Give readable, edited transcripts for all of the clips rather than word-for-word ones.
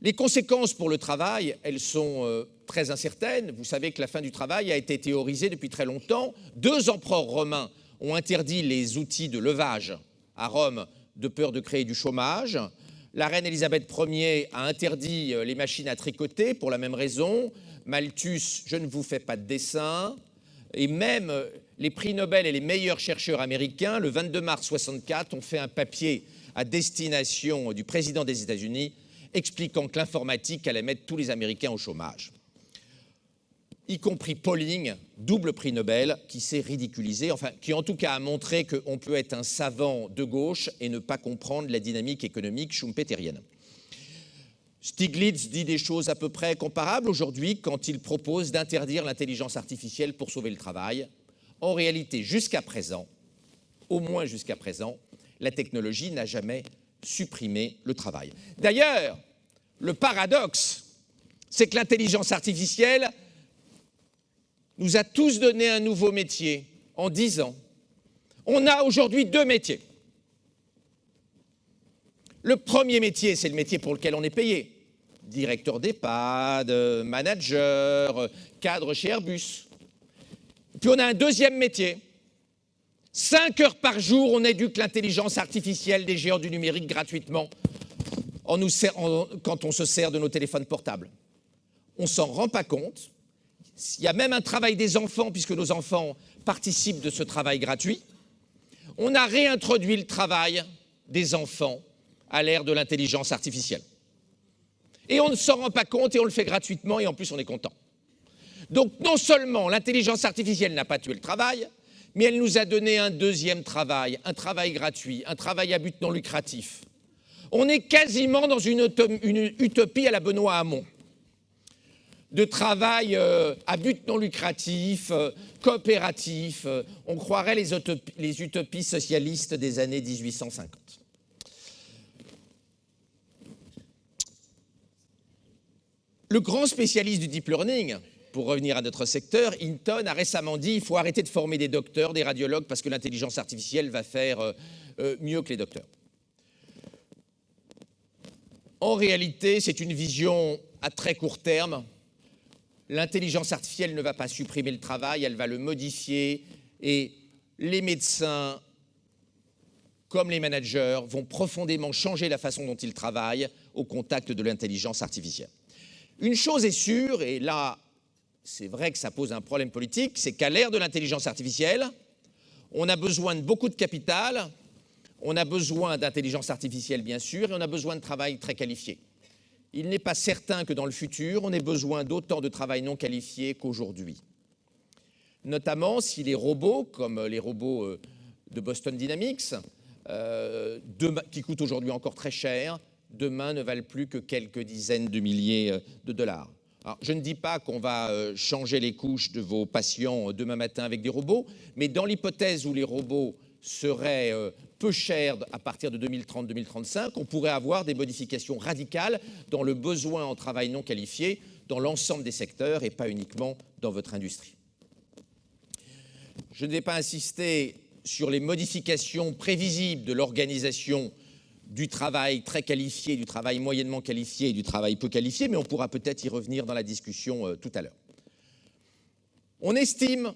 Les conséquences pour le travail, elles sont très incertaines. Vous savez que la fin du travail a été théorisée depuis très longtemps. 2 empereurs romains ont interdit les outils de levage à Rome de peur de créer du chômage. La reine Élisabeth Ier a interdit les machines à tricoter pour la même raison. Malthus, je ne vous fais pas de dessin. Et même les prix Nobel et les meilleurs chercheurs américains, le 22 mars 1964, ont fait un papier à destination du président des États-Unis expliquant que l'informatique allait mettre tous les Américains au chômage. Y compris Pauling, double prix Nobel, qui s'est ridiculisé, enfin, qui en tout cas a montré qu'on peut être un savant de gauche et ne pas comprendre la dynamique économique schumpeterienne. Stiglitz dit des choses à peu près comparables aujourd'hui quand il propose d'interdire l'intelligence artificielle pour sauver le travail. En réalité, jusqu'à présent, au moins jusqu'à présent, la technologie n'a jamais supprimé le travail. D'ailleurs, le paradoxe, c'est que l'intelligence artificielle nous a tous donné un nouveau métier en 10 ans. On a aujourd'hui 2 métiers. Le premier métier, c'est le métier pour lequel on est payé. Directeur d'EHPAD, manager, cadre chez Airbus. Puis on a un deuxième métier. 5 heures par jour, on éduque l'intelligence artificielle des géants du numérique gratuitement quand on se sert de nos téléphones portables. On ne s'en rend pas compte. Il y a même un travail des enfants, puisque nos enfants participent de ce travail gratuit. On a réintroduit le travail des enfants à l'ère de l'intelligence artificielle. Et on ne s'en rend pas compte et on le fait gratuitement et en plus on est content. Donc non seulement l'intelligence artificielle n'a pas tué le travail, mais elle nous a donné un deuxième travail, un travail gratuit, un travail à but non lucratif. On est quasiment dans une utopie à la Benoît Hamon, de travail à but non lucratif, coopératif. On croirait les utopies socialistes des années 1850. Le grand spécialiste du deep learning, pour revenir à notre secteur, Hinton a récemment dit qu'il faut arrêter de former des docteurs, des radiologues, parce que l'intelligence artificielle va faire mieux que les docteurs. En réalité, c'est une vision à très court terme. L'intelligence artificielle ne va pas supprimer le travail, elle va le modifier et les médecins, comme les managers, vont profondément changer la façon dont ils travaillent au contact de l'intelligence artificielle. Une chose est sûre, et là, c'est vrai que ça pose un problème politique, c'est qu'à l'ère de l'intelligence artificielle, on a besoin de beaucoup de capital, on a besoin d'intelligence artificielle, bien sûr, et on a besoin de travail très qualifié. Il n'est pas certain que dans le futur, on ait besoin d'autant de travail non qualifié qu'aujourd'hui. Notamment si les robots, comme les robots de Boston Dynamics, qui coûtent aujourd'hui encore très cher, demain ne valent plus que quelques dizaines de milliers de dollars. Alors, je ne dis pas qu'on va changer les couches de vos patients demain matin avec des robots, mais dans l'hypothèse où les robots seraient peu chers à partir de 2030-2035, on pourrait avoir des modifications radicales dans le besoin en travail non qualifié dans l'ensemble des secteurs et pas uniquement dans votre industrie. Je ne vais pas insister sur les modifications prévisibles de l'organisation du travail très qualifié, du travail moyennement qualifié et du travail peu qualifié, mais on pourra peut-être y revenir dans la discussion tout à l'heure. On estime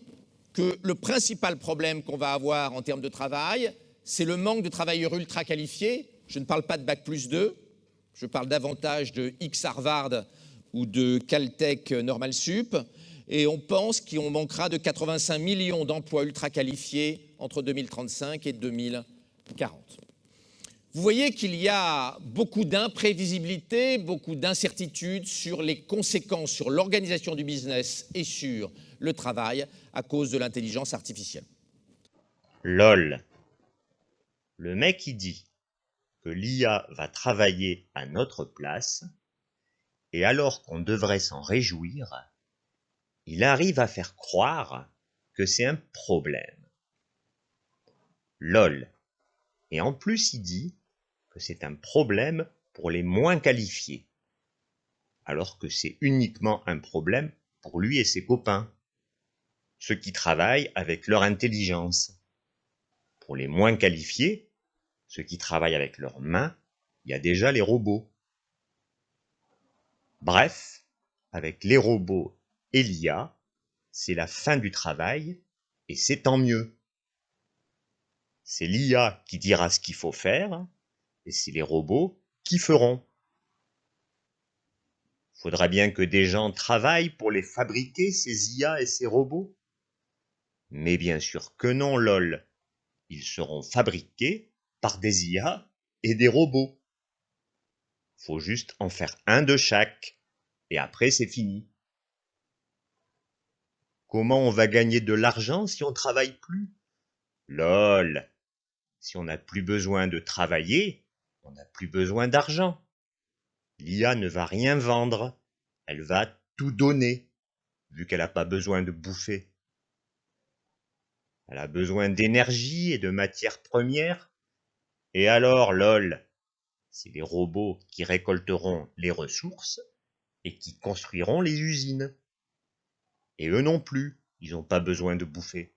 que le principal problème qu'on va avoir en termes de travail, c'est le manque de travailleurs ultra qualifiés. Je ne parle pas de Bac+2, je parle davantage de X-Harvard ou de Caltech Normal Sup, et on pense qu'on manquera de 85 millions d'emplois ultra qualifiés entre 2035 et 2040. Vous voyez qu'il y a beaucoup d'imprévisibilité, beaucoup d'incertitudes sur les conséquences sur l'organisation du business et sur le travail à cause de l'intelligence artificielle. LOL. Le mec, il dit que l'IA va travailler à notre place, et alors qu'on devrait s'en réjouir, il arrive à faire croire que c'est un problème. LOL. Et en plus, il dit que c'est un problème pour les moins qualifiés, alors que c'est uniquement un problème pour lui et ses copains, ceux qui travaillent avec leur intelligence. Pour les moins qualifiés, ceux qui travaillent avec leurs mains, il y a déjà les robots. Bref, avec les robots et l'IA, c'est la fin du travail, et c'est tant mieux. C'est l'IA qui dira ce qu'il faut faire, et c'est les robots qui feront. Faudra bien que des gens travaillent pour les fabriquer, ces IA et ces robots. Mais bien sûr que non, lol. Ils seront fabriqués par des IA et des robots. Faut juste en faire un de chaque, et après c'est fini. Comment on va gagner de l'argent si on travaille plus? Lol. Si on n'a plus besoin de travailler, on n'a plus besoin d'argent. L'IA ne va rien vendre, elle va tout donner, vu qu'elle n'a pas besoin de bouffer. Elle a besoin d'énergie et de matières premières. Et alors, lol, c'est les robots qui récolteront les ressources et qui construiront les usines. Et eux non plus, ils n'ont pas besoin de bouffer.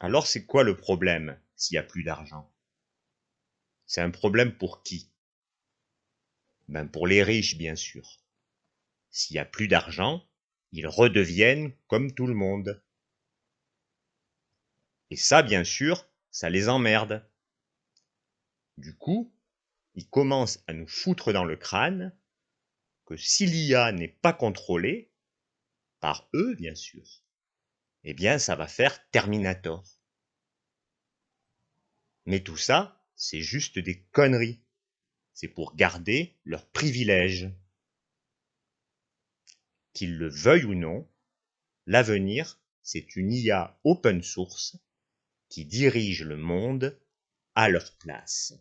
Alors c'est quoi le problème s'il n'y a plus d'argent? C'est un problème pour qui? Ben pour les riches, bien sûr. S'il n'y a plus d'argent, ils redeviennent comme tout le monde. Et ça, bien sûr, ça les emmerde. Du coup, ils commencent à nous foutre dans le crâne que si l'IA n'est pas contrôlée, par eux, bien sûr, eh bien, ça va faire Terminator. Mais tout ça, c'est juste des conneries. C'est pour garder leurs privilèges. Qu'ils le veuillent ou non, l'avenir, c'est une IA open source qui dirige le monde à leur place.